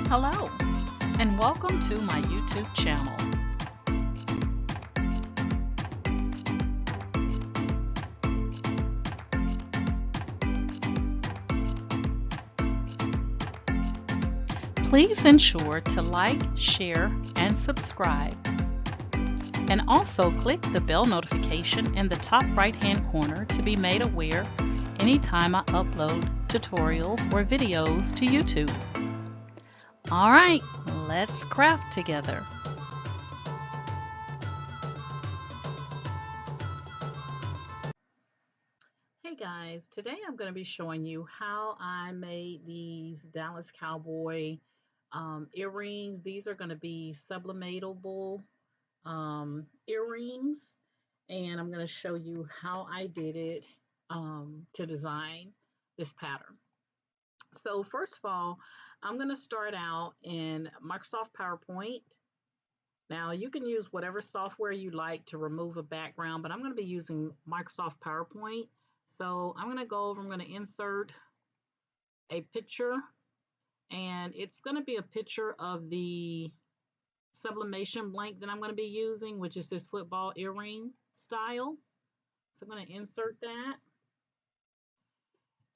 Hello, and welcome to my YouTube channel. Please ensure to like, share, and subscribe. And also click the bell notification in the top right-hand corner to be made aware anytime I upload tutorials or videos to YouTube. All right, let's craft together. Hey guys, today I'm going to be showing you how I made these Dallas Cowboy earrings. These are going to be sublimatable earrings, and I'm going to show you how I did it to design this pattern. So first of all, I'm going to start out in Microsoft PowerPoint. Now you can use whatever software you like to remove a background, but I'm going to be using Microsoft PowerPoint. So I'm going to go over, I'm going to insert a picture, and it's going to be a picture of the sublimation blank that I'm going to be using, which is this football earring style. So I'm going to insert that.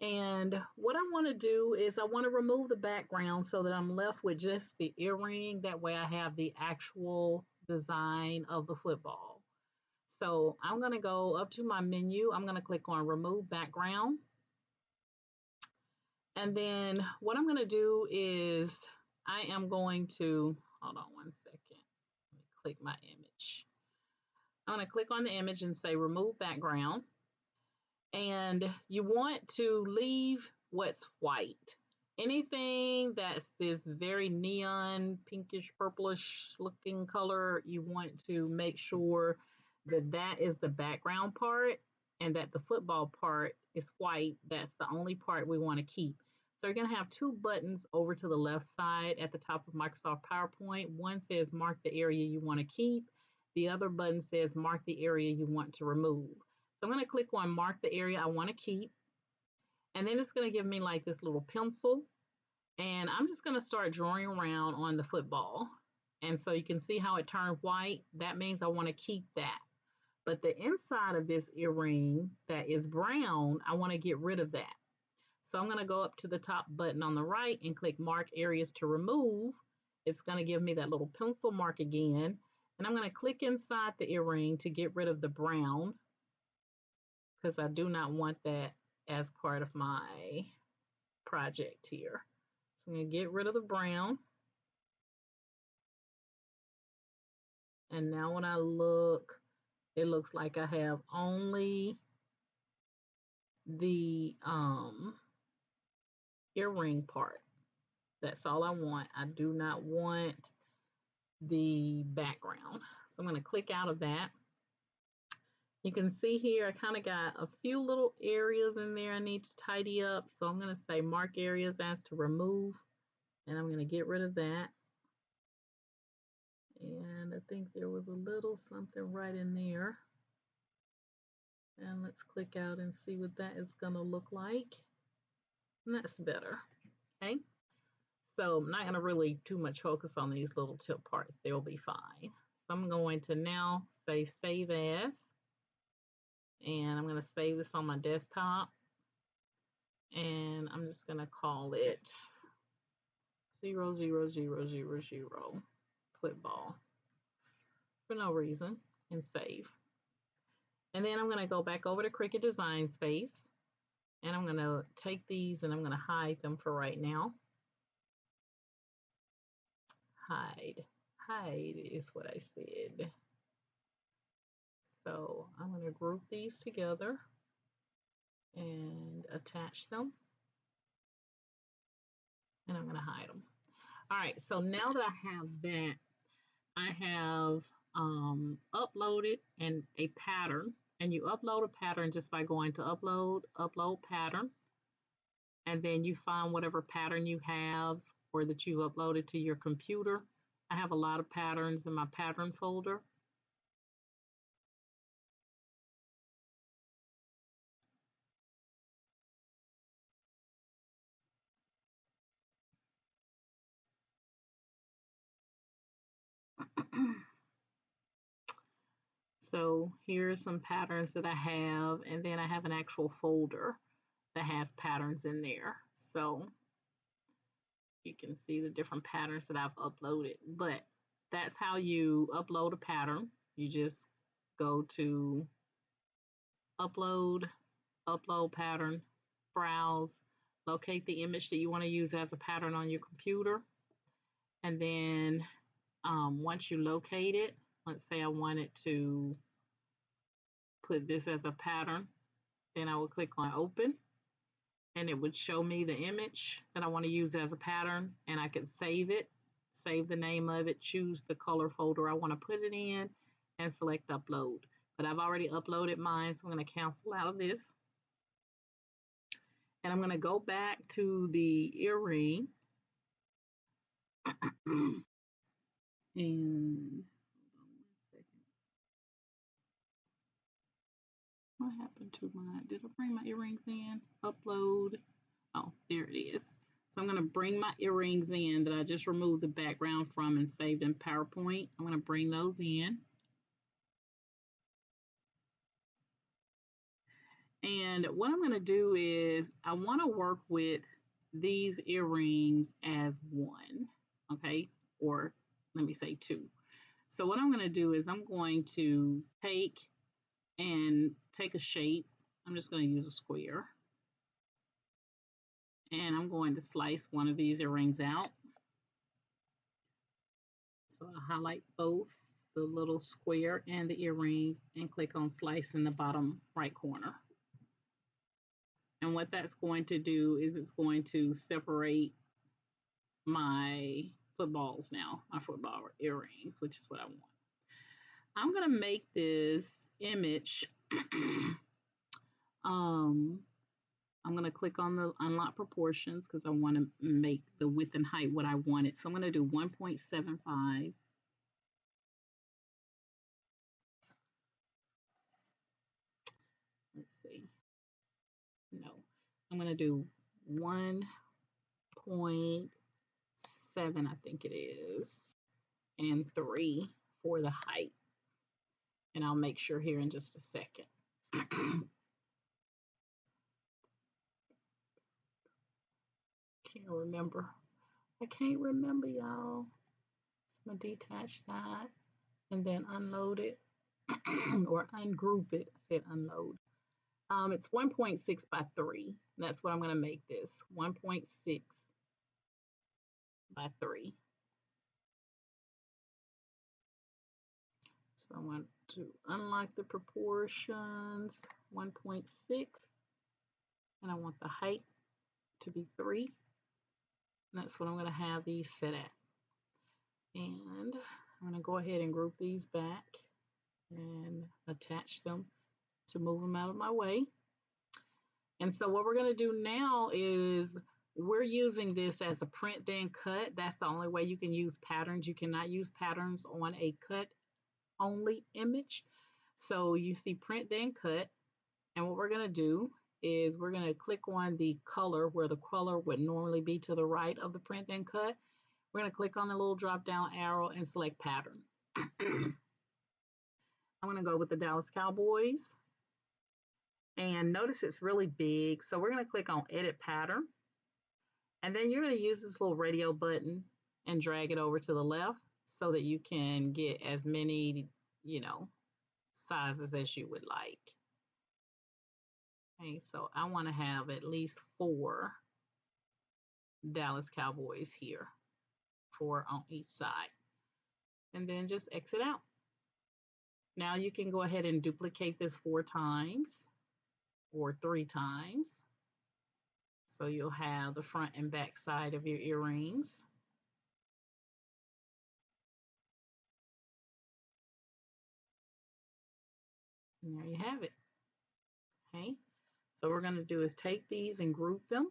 And what I want to do is I want to remove the background so that I'm left with just the earring. That way I have the actual design of the football. So I'm going to go up to my menu. I'm going to click on Remove Background. And then what I'm going to do is I am going to, hold on one second. Let me click my image. I'm going to click on the image and say Remove Background. And you want to leave what's white. Anything that's this very neon, pinkish, purplish looking color, you want to make sure that that is the background part and that the football part is white. That's the only part we want to keep. So you're going to have two buttons over to the left side at the top of Microsoft PowerPoint. One says mark the area you want to keep. The other button says mark the area you want to remove. So I'm going to click on mark the area I want to keep. And then it's going to give me like this little pencil. And I'm just going to start drawing around on the football. And so you can see how it turned white. That means I want to keep that. But the inside of this earring that is brown, I want to get rid of that. So I'm going to go up to the top button on the right and click mark areas to remove. It's going to give me that little pencil mark again. And I'm going to click inside the earring to get rid of the brown, because I do not want that as part of my project here. So I'm going to get rid of the brown. And now when I look, it looks like I have only the earring part. That's all I want. I do not want the background. So I'm going to click out of that. You can see here I kind of got a few little areas in there I need to tidy up. So I'm going to say mark areas as to remove, and I'm going to get rid of that. And I think there was a little something right in there. And let's click out and see what that is going to look like. And that's better. Okay. So I'm not going to really too much focus on these little tip parts. They'll be fine. So I'm going to now say save as. And I'm going to save this on my desktop. And I'm just going to call it 00000 football for no reason, and save. And then I'm going to go back over to Cricut Design Space, and I'm going to take these and I'm going to hide them for right now. Hide is what I said. So I'm going to group these together and attach them, and I'm going to hide them. All right, so now that I have that, I have uploaded a pattern, and you upload a pattern just by going to upload pattern, and then you find whatever pattern you have or that you've uploaded to your computer. I have a lot of patterns in my pattern folder. So here's some patterns that I have, and then I have an actual folder that has patterns in there. So you can see the different patterns that I've uploaded. But that's how you upload a pattern. You just go to upload, upload pattern, browse, locate the image that you want to use as a pattern on your computer. And then once you locate it, let's say I wanted to put this as a pattern, then I would click on open, and it would show me the image that I want to use as a pattern, and I could save it, save the name of it, choose the color folder I want to put it in, and select upload. But I've already uploaded mine, so I'm going to cancel out of this. And I'm going to go back to the earring. And what happened to my, did I bring my earrings in? Upload. Oh, there it is. So I'm going to bring my earrings in that I just removed the background from and saved in PowerPoint. I'm going to bring those in. And what I'm going to do is I want to work with these earrings as one, okay? Or let me say two. So what I'm going to do is I'm going to take a shape. I'm just going to use a square. And I'm going to slice one of these earrings out. So I highlight both the little square and the earrings and click on slice in the bottom right corner. And what that's going to do is it's going to separate my footballs now, my football earrings, which is what I want. I'm going to make this image I'm going to click on the unlock proportions because I want to make the width and height what I wanted. So I'm going to do 1.75. Let's see. No, I'm going to do 1.7, I think it is, and 3 for the height. And I'll make sure here in just a second. Can't remember. I can't remember, y'all. So I'm going to detach that and then unload it or ungroup it. I said unload. It's 1.6 by 3. That's what I'm going to make this. 1.6 by 3. So I want to unlock the proportions, 1.6, and I want the height to be 3. And that's what I'm going to have these set at. And I'm going to go ahead and group these back and attach them to move them out of my way. And so what we're going to do now is we're using this as a print then cut. That's the only way you can use patterns. You cannot use patterns on a cut only image. So you see print then cut. And what we're going to do is we're going to click on the color where the color would normally be to the right of the print then cut. We're going to click on the little drop down arrow and select pattern. I'm going to go with the Dallas Cowboys. And notice it's really big. So we're going to click on edit pattern. And then you're going to use this little radio button and drag it over to the left so that you can get as many, sizes as you would like. Okay, so I want to have at least 4 Dallas Cowboys here, 4 on each side. And then just exit out. Now you can go ahead and duplicate this 4 times or 3 times. So you'll have the front and back side of your earrings. And there you have it. Okay, so what we're going to do is take these and group them.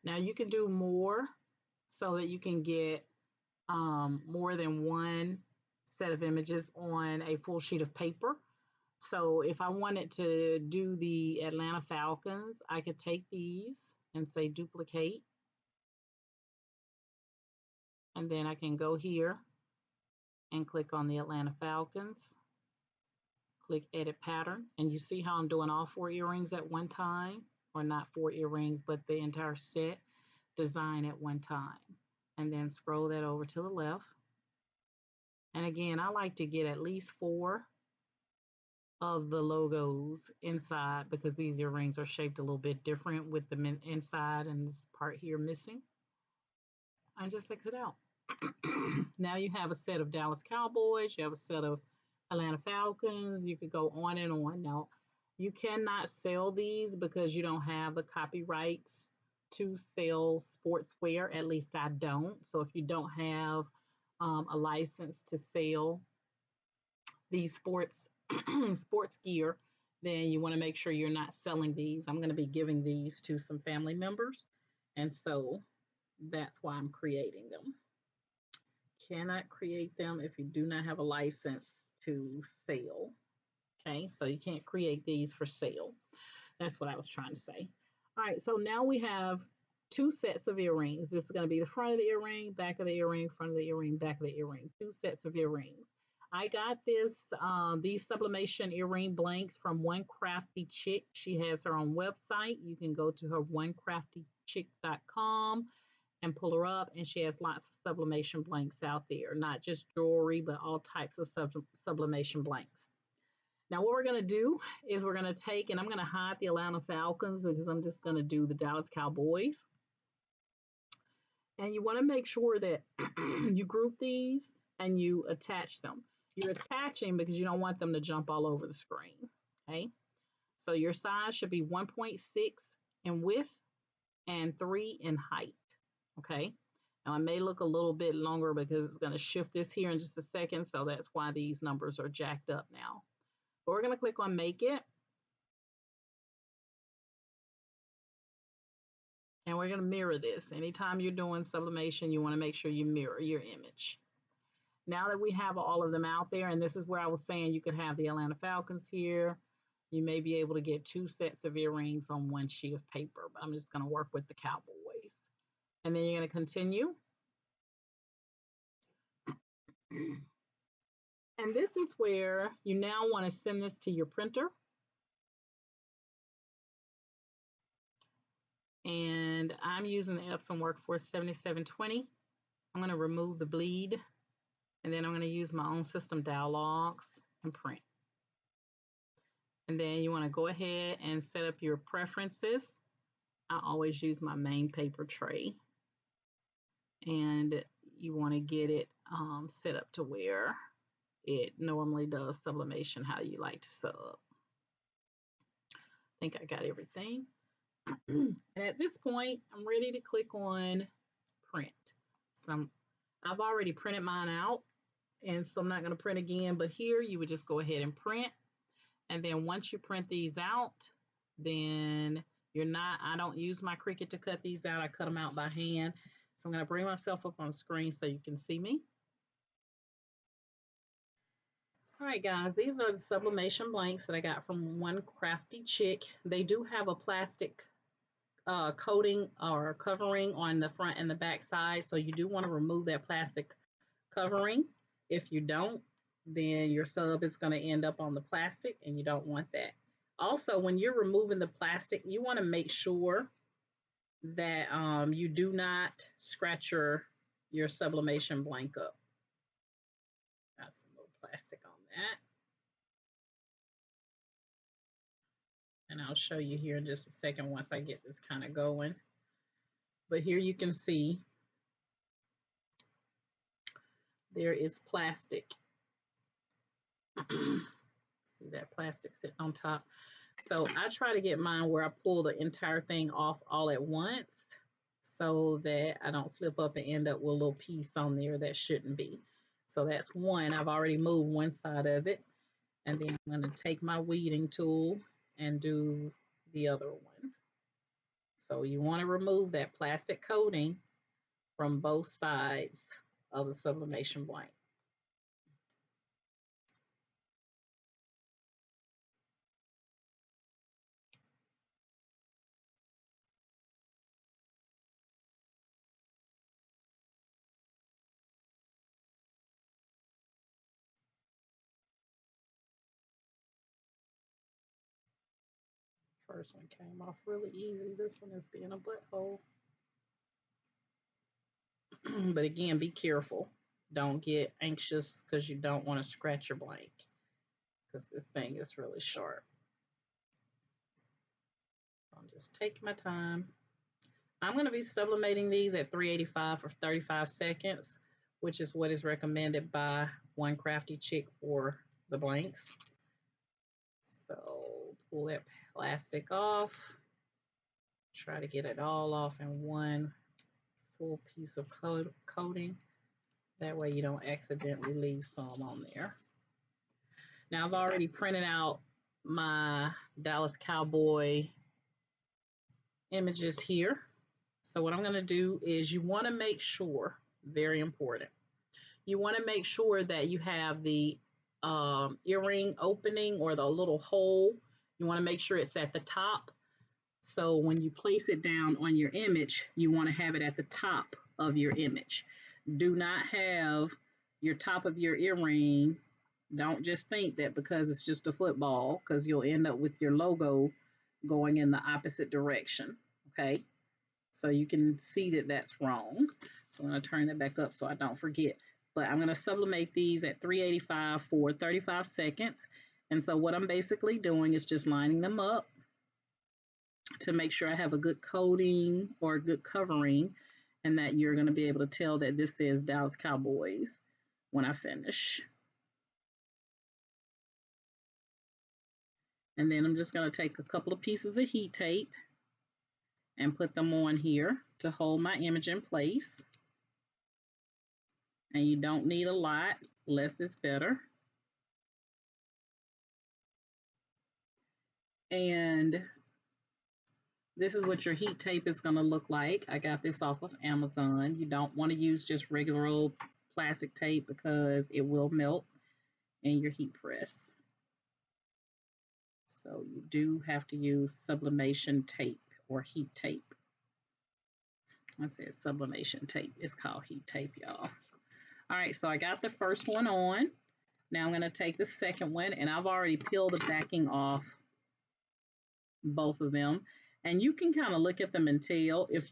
Now you can do more so that you can get more than one set of images on a full sheet of paper. So if I wanted to do the Atlanta Falcons, I could take these and say duplicate. And then I can go here and click on the Atlanta Falcons. Click Edit Pattern, and you see how I'm doing all 4 earrings at one time, or not 4 earrings, but the entire set design at one time. And then scroll that over to the left. And again, I like to get at least 4 of the logos inside because these earrings are shaped a little bit different with the inside and this part here missing. And just exit out. Now you have a set of Dallas Cowboys, you have a set of Atlanta Falcons, you could go on and on. Now, you cannot sell these because you don't have the copyrights to sell sportswear, at least I don't. So if you don't have a license to sell these sports gear, then you want to make sure you're not selling these. I'm going to be giving these to some family members, and so that's why I'm creating them. Cannot create them if you do not have a license to sell. Okay, so you can't create these for sale. That's what I was trying to say. All right, so now we have 2 sets of earrings. This is going to be the front of the earring, back of the earring, front of the earring, back of the earring. 2 sets of earrings. I got these sublimation earring blanks from One Crafty Chick. She has her own website. You can go to her onecraftychick.com and pull her up, and she has lots of sublimation blanks out there, not just jewelry, but all types of sublimation blanks. Now what we're going to do is we're going to take, and I'm going to hide the Atlanta Falcons because I'm just going to do the Dallas Cowboys. And you want to make sure that you group these and you attach them. You're attaching because you don't want them to jump all over the screen, okay? So your size should be 1.6 in width and 3 in height, okay? Now, it may look a little bit longer because it's going to shift this here in just a second, so that's why these numbers are jacked up now. But we're going to click on Make It. And we're going to mirror this. Anytime you're doing sublimation, you want to make sure you mirror your image. Now that we have all of them out there, and this is where I was saying you could have the Atlanta Falcons here, you may be able to get 2 sets of earrings on 1 sheet of paper, but I'm just going to work with the Cowboys. And then you're going to continue. And this is where you now want to send this to your printer. And I'm using the Epson Workforce 7720. I'm going to remove the bleed, and then I'm going to use my own system dialogues and print. And then you want to go ahead and set up your preferences. I always use my main paper tray. And you want to get it set up to where it normally does sublimation, how you like to sub. I think I got everything. And at this point, I'm ready to click on print. So I've already printed mine out, and so I'm not going to print again, but here you would just go ahead and print. And then once you print these out, then I don't use my Cricut to cut these out. I cut them out by hand. So I'm going to bring myself up on the screen so you can see me. All right, guys, these are the sublimation blanks that I got from One Crafty Chick. They do have a plastic coating or covering on the front and the back side, so you do want to remove that plastic covering. If you don't, then your sub is going to end up on the plastic, and you don't want that. Also, when you're removing the plastic, you want to make sure that you do not scratch your sublimation blank up. Got some little plastic on that. And I'll show you here in just a second once I get this kind of going. But here you can see there is plastic. See that plastic sitting on top? So I try to get mine where I pull the entire thing off all at once so that I don't slip up and end up with a little piece on there that shouldn't be. So that's one. I've already moved one side of it. And then I'm going to take my weeding tool and do the other one. So you want to remove that plastic coating from both sides of the sublimation blank. first one came off really easy. This one is being a butthole. But again, be careful. Don't get anxious because you don't want to scratch your blank because this thing is really sharp. I'm just taking my time. I'm going to be sublimating these at 385 for 35 seconds, which is what is recommended by One Crafty Chick for the blanks. So pull that plastic off. Try to get it all off in one full piece of coating. That way you don't accidentally leave some on there. Now I've already printed out my Dallas Cowboy images here. So what I'm going to do is you want to make sure, very important, you want to make sure that you have the earring opening or the little hole. You want to make sure it's at the top. So when you place it down on your image, you want to have it at the top of your image. Do not have your top of your earring. Don't just think that because it's just a football, because you'll end up with your logo going in the opposite direction. Okay, so you can see that that's wrong. So I'm going to turn that back up so I don't forget. But I'm going to sublimate these at 385 for 35 seconds. And so what I'm basically doing is just lining them up to make sure I have a good coating or a good covering, and that you're going to be able to tell that this is Dallas Cowboys when I finish. And then I'm just going to take a couple of pieces of heat tape and put them on here to hold my image in place. And you don't need a lot, less is better. And this is what your heat tape is going to look like. I got this off of Amazon. You don't want to use just regular old plastic tape because it will melt in your heat press. So you do have to use sublimation tape or heat tape. I said sublimation tape. It's called heat tape, y'all. All right, so I got the first one on. Now I'm going to take the second one, and I've already peeled the backing off both of them. And you can kind of look at them and tell if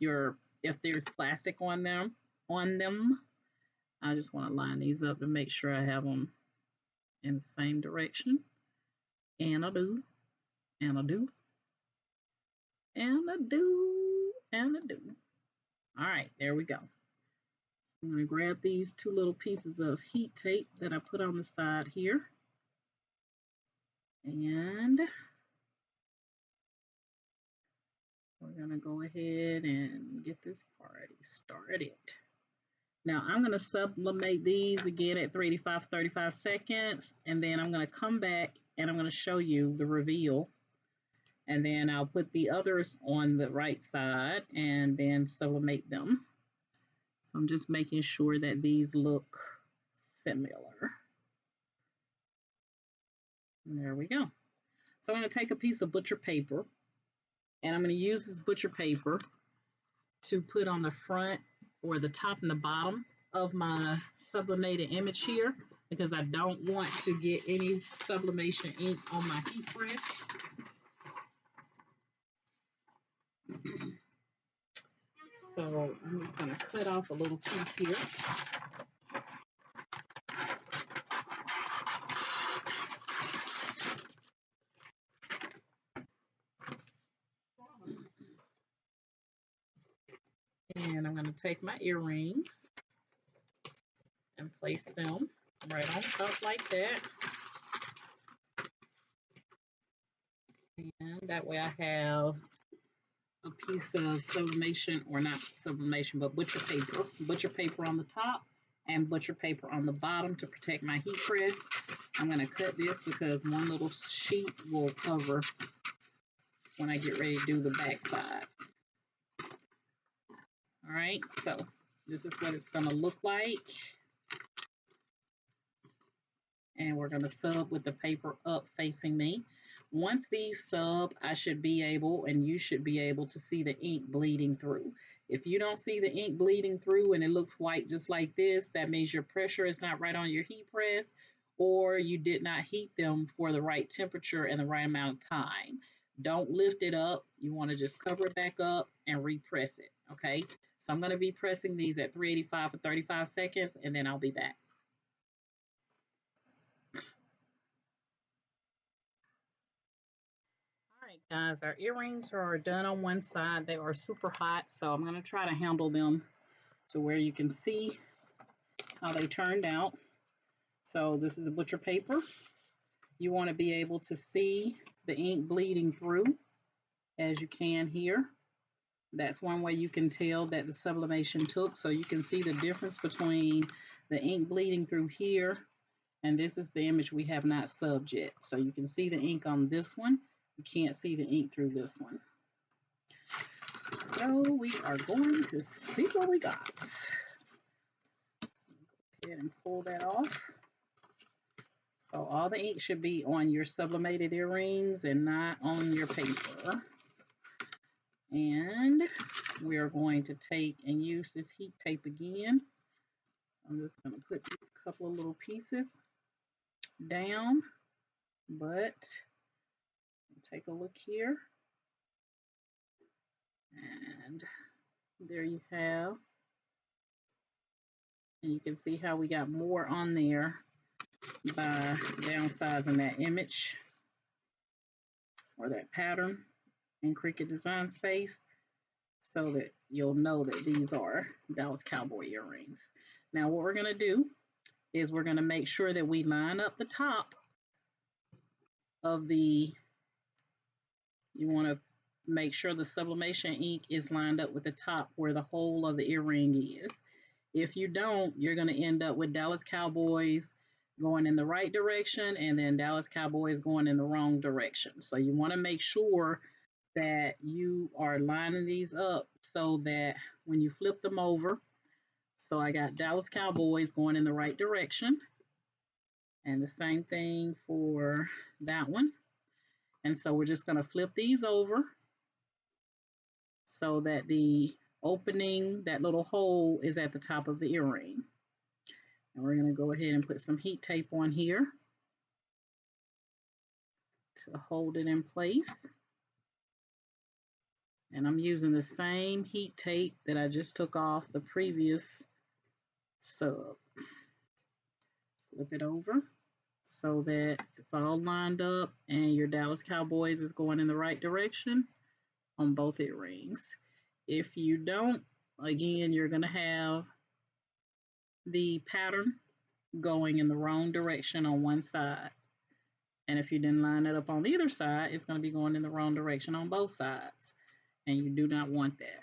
there's plastic on them. I just want to line these up to make sure I have them in the same direction. And I do. And I do. And I do. And I do. All right, there we go. I'm going to grab these two little pieces of heat tape that I put on the side here. And we're going to go ahead and get this party started. Now I'm going to sublimate these again at 385, 35 seconds. And then I'm going to come back and I'm going to show you the reveal. And then I'll put the others on the right side and then sublimate them. So I'm just making sure that these look similar. And there we go. So I'm going to take a piece of butcher paper, and I'm going to use this butcher paper to put on the front or the top and the bottom of my sublimated image here, because I don't want to get any sublimation ink on my heat press. So I'm just going to cut off a little piece here. And I'm going to take my earrings and place them right on top like that. And that way I have a piece of sublimation, or not sublimation, but butcher paper on the top and butcher paper on the bottom to protect my heat press. I'm going to cut this because one little sheet will cover when I get ready to do the back side. All right, so this is what it's going to look like. And we're going to sub with the paper up facing me. Once these sub, I should be able, and you should be able, to see the ink bleeding through. If you don't see the ink bleeding through and it looks white just like this, that means your pressure is not right on your heat press, or you did not heat them for the right temperature and the right amount of time. Don't lift it up. You want to just cover it back up and repress it, okay? So I'm going to be pressing these at 385 for 35 seconds, and then I'll be back. All right, guys, our earrings are done on one side. They are super hot, so I'm going to try to handle them to where you can see how they turned out. So this is the butcher paper. You want to be able to see the ink bleeding through, as you can here. That's one way you can tell that the sublimation took. So you can see the difference between the ink bleeding through here, and this is the image we have not subbed yet. So you can see the ink on this one. You can't see the ink through this one. So we are going to see what we got. Go ahead and pull that off. So all the ink should be on your sublimated earrings and not on your paper. And we are going to take and use this heat tape again. I'm just going to put these couple of little pieces down, but take a look here. And there you have. And you can see how we got more on there by downsizing that image or that pattern in Cricut Design Space, so that you'll know that these are Dallas Cowboy earrings. Now what we're going to do is we're going to make sure that we line up the top of the, you want to make sure the sublimation ink is lined up with the top where the hole of the earring is. If you don't, you're going to end up with Dallas Cowboys going in the right direction and then Dallas Cowboys going in the wrong direction. So you want to make sure that you are lining these up so that when you flip them over, so I got Dallas Cowboys going in the right direction, and the same thing for that one. And so we're just going to flip these over so that the opening, that little hole, is at the top of the earring. And we're going to go ahead and put some heat tape on here to hold it in place. And I'm using the same heat tape that I just took off the previous sub. Flip it over so that it's all lined up and your Dallas Cowboys is going in the right direction on both earrings. If you don't, again, you're going to have the pattern going in the wrong direction on one side. And if you didn't line it up on either side, it's going to be going in the wrong direction on both sides. And you do not want that.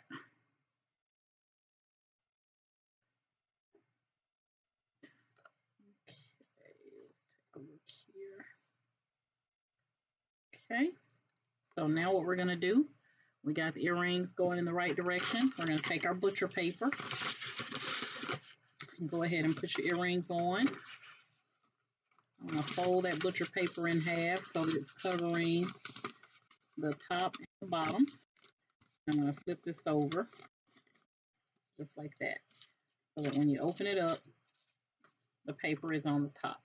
Okay, let's take a look here. Okay, so now what we're going to do, we got the earrings going in the right direction. We're going to take our butcher paper and go ahead and put your earrings on. I'm going to fold that butcher paper in half so that it's covering the top and the bottom. I'm going to flip this over just like that, so that when you open it up, the paper is on the top.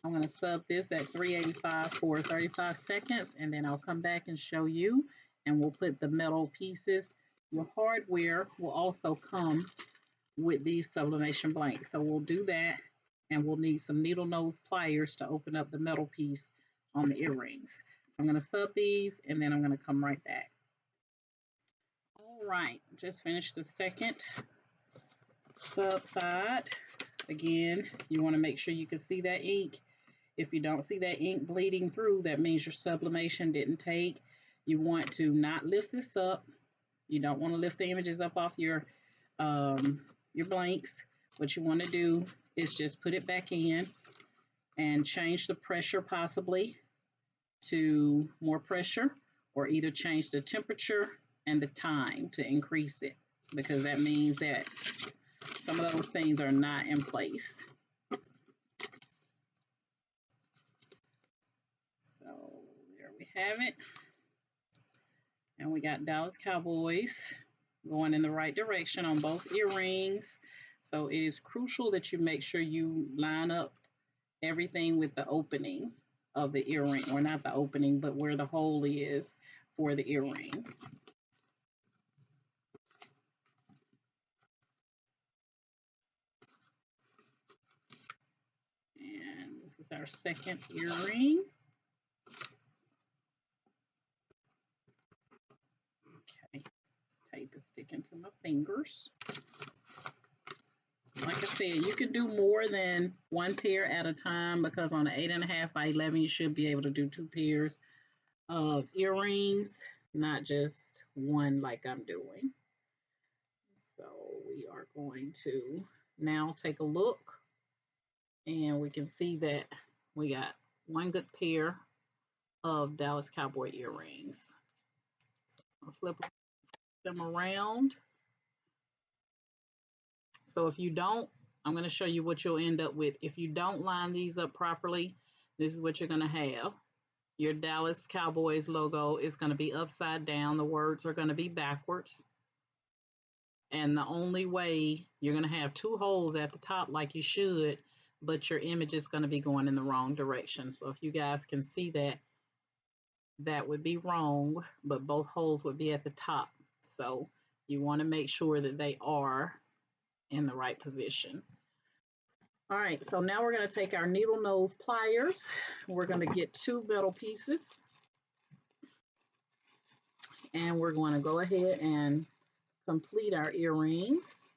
I'm going to sub this at 385 for 35 seconds, and then I'll come back and show you, and we'll put the metal pieces. Your hardware will also come with these sublimation blanks. So we'll do that, and we'll need some needle nose pliers to open up the metal piece on the earrings. So I'm going to sub these, and then I'm going to come right back. All right, just finished the second sub side. Again, you want to make sure you can see that ink. If you don't see that ink bleeding through, that means your sublimation didn't take. You want to not lift this up. You don't want to lift the images up off your blanks. What you want to do is just put it back in and change the pressure possibly to more pressure, or either change the temperature and the time to increase it, because that means that some of those things are not in place. So there we have it. And we got Dallas Cowboys going in the right direction on both earrings. So it is crucial that you make sure you line up everything with the opening of the earring, or not the opening, but where the hole is for the earring. And this is our second earring. Okay, this tape is sticking to my fingers. Like I said, you can do more than one pair at a time, because on an 8.5 by 11, you should be able to do 2 pairs of earrings, not just one like I'm doing. So we are going to now take a look, and we can see that we got one good pair of Dallas Cowboy earrings. So I'll flip them around. So if you don't, I'm going to show you what you'll end up with. If you don't line these up properly, this is what you're going to have. Your Dallas Cowboys logo is going to be upside down. The words are going to be backwards. And the only way, you're going to have 2 holes at the top like you should, but your image is going to be going in the wrong direction. So if you guys can see that, that would be wrong, but both holes would be at the top. So you want to make sure that they are in the right position. All right, so now we're going to take our needle nose pliers. We're going to get 2 metal pieces, and we're going to go ahead and complete our earrings.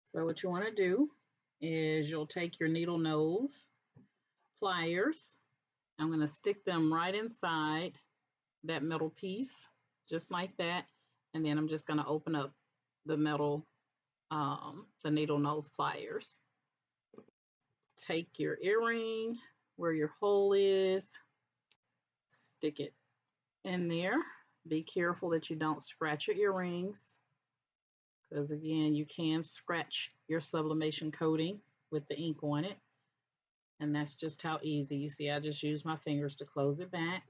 So what you want to do is you'll take your needle nose pliers. I'm going to stick them right inside that metal piece, just like that. And then I'm just going to open up the metal, the needle nose pliers. Take your earring where your hole is, stick it in there. Be careful that you don't scratch your earrings, because again, you can scratch your sublimation coating with the ink on it. And that's just how easy. You see, I just use my fingers to close it back.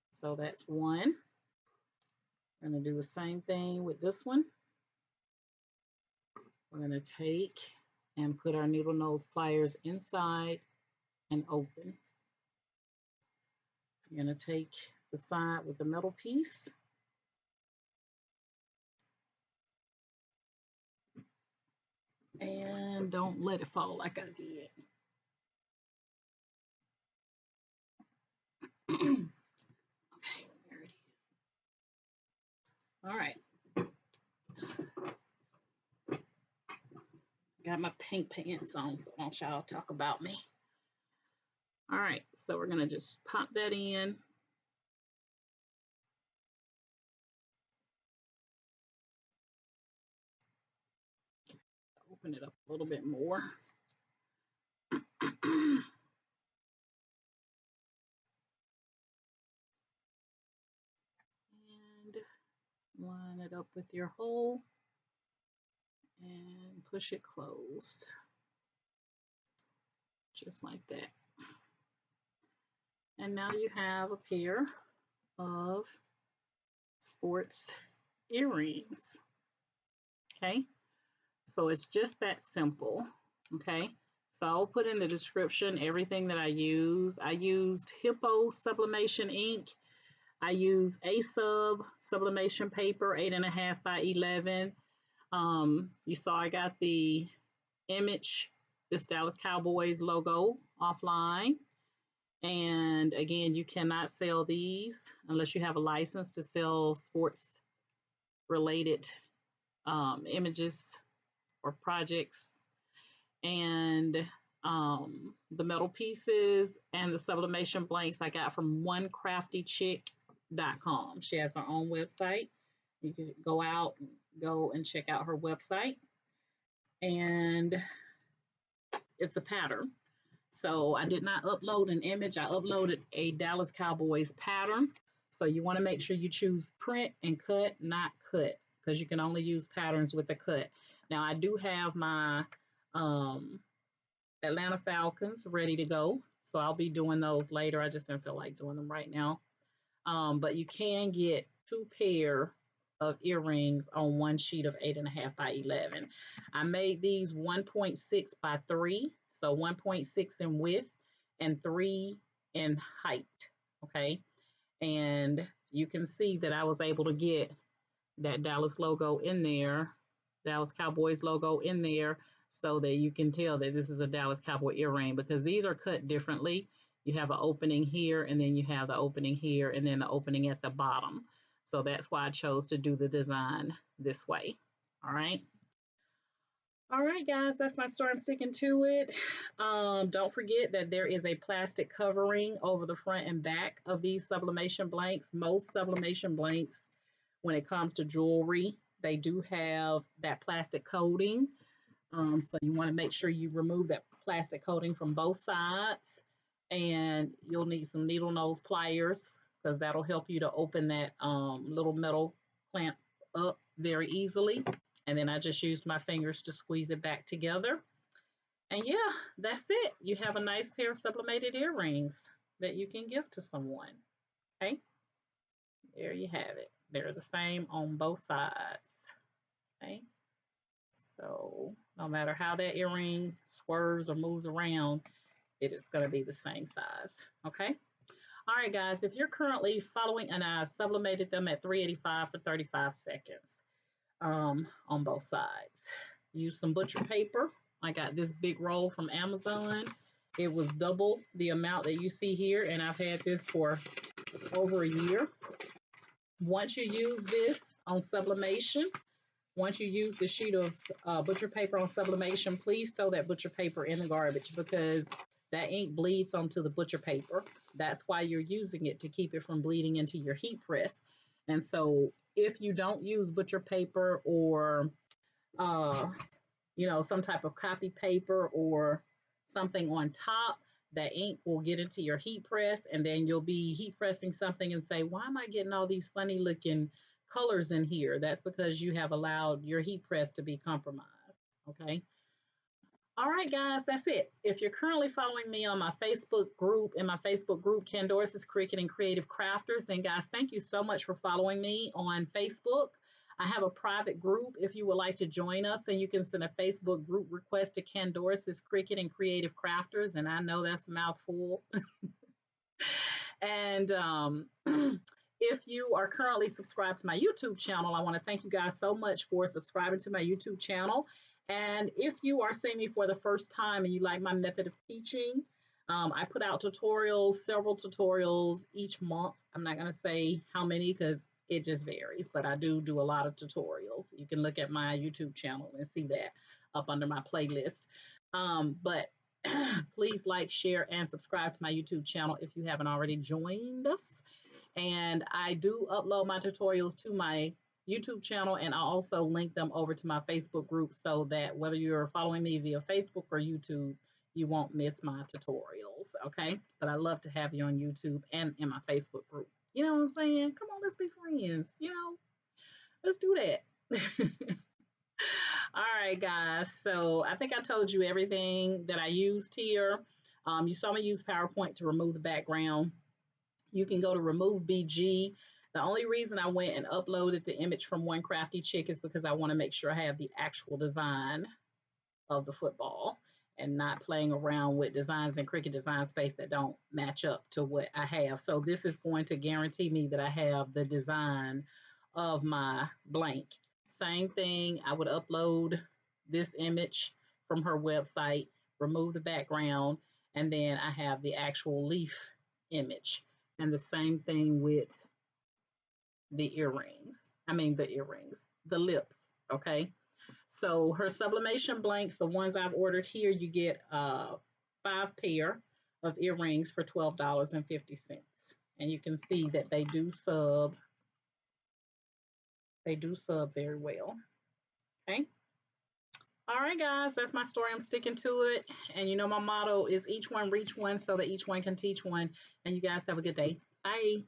So that's one. I'm going to do the same thing with this one. We're going to take and put our needle nose pliers inside and open. You're going to take the side with the metal piece. And don't let it fall like I did. Okay, there it is. All right. Got my pink pants on, so don't y'all talk about me. All right, so we're gonna just pop that in. Open it up a little bit more. And line it up with your hole and push it closed. Just like that. And now you have a pair of sports earrings. Okay, so it's just that simple. Okay, so I'll put in the description everything that I use. I used Hippo sublimation ink. I use A-Sub sublimation paper, 8.5 by 11. You saw I got the image, this Dallas Cowboys logo offline. And again, you cannot sell these unless you have a license to sell sports related images or projects. And the metal pieces and the sublimation blanks I got from onecraftychick.com. She has her own website. You can go and check out her website. And it's a pattern. So I did not upload an image. I uploaded a Dallas Cowboys pattern. So you want to make sure you choose print and cut, not cut, because you can only use patterns with a cut. Now I do have my Atlanta Falcons ready to go. So I'll be doing those later. I just don't feel like doing them right now. But you can get 2 pair of earrings on one sheet of 8.5 by 11. I made these 1.6 by 3, so 1.6 in width and 3 in height, okay? And you can see that I was able to get that Dallas logo in there, Dallas Cowboys logo in there, so that you can tell that this is a Dallas Cowboy earring, because these are cut differently. You have an opening here, and then you have the opening here, and then the opening at the bottom. So that's why I chose to do the design this way. All right. All right, guys, that's my story. I'm sticking to it. Don't forget that there is a plastic covering over the front and back of these sublimation blanks. Most sublimation blanks, when it comes to jewelry, they do have that plastic coating. So you want to make sure you remove that plastic coating from both sides. And you'll need some needle nose pliers, because that'll help you to open that little metal clamp up very easily. And then I just used my fingers to squeeze it back together. And yeah, that's it. You have a nice pair of sublimated earrings that you can give to someone. Okay, there you have it. They're the same on both sides. Okay, so no matter how that earring swerves or moves around, it is going to be the same size. Okay. All right, guys, if you're currently following, and I sublimated them at 385 for 35 seconds on both sides. Use some butcher paper. I got this big roll from Amazon. It was double the amount that you see here, and I've had this for over a year. Once you use this on sublimation, once you use the sheet of butcher paper on sublimation, please throw that butcher paper in the garbage, because that ink bleeds onto the butcher paper. That's why you're using it, to keep it from bleeding into your heat press. And so if you don't use butcher paper, or some type of copy paper or something on top, that ink will get into your heat press, and then you'll be heat pressing something and say, why am I getting all these funny looking colors in here? That's because you have allowed your heat press to be compromised. Okay. All right, guys, that's it. If you're currently following me on my Facebook group, Candoris's Cricut and Creative Crafters, then guys, thank you so much for following me on Facebook. I have a private group. If you would like to join us, then you can send a Facebook group request to Candoris's Cricut and Creative Crafters, and I know that's a mouthful. And if you are currently subscribed to my YouTube channel, I want to thank you guys so much for subscribing to my YouTube channel. And if you are seeing me for the first time and you like my method of teaching, I put out tutorials, several tutorials each month. I'm not going to say how many, because it just varies, but I do a lot of tutorials. You can look at my YouTube channel and see that up under my playlist. But please like, share, and subscribe to my YouTube channel if you haven't already joined us. And I do upload my tutorials to my YouTube channel, and I also link them over to my Facebook group, so that whether you're following me via Facebook or YouTube, you won't miss my tutorials, okay? But I love to have you on YouTube and in my Facebook group. You know what I'm saying? Come on, let's be friends. Let's do that. All right, guys. So I think I told you everything that I used here. You saw me use PowerPoint to remove the background. You can go to Remove BG. The only reason I went and uploaded the image from One Crafty Chick is because I want to make sure I have the actual design of the football, and not playing around with designs in Cricut Design Space that don't match up to what I have. So this is going to guarantee me that I have the design of my blank. Same thing, I would upload this image from her website, remove the background, and then I have the actual leaf image. And the same thing with the lips, okay? So her sublimation blanks, the ones I've ordered here, you get 5 pair of earrings for $12.50. And you can see that they do sub very well, okay? All right, guys, that's my story. I'm sticking to it. And my motto is each one reach one, so that each one can teach one. And you guys have a good day. Bye.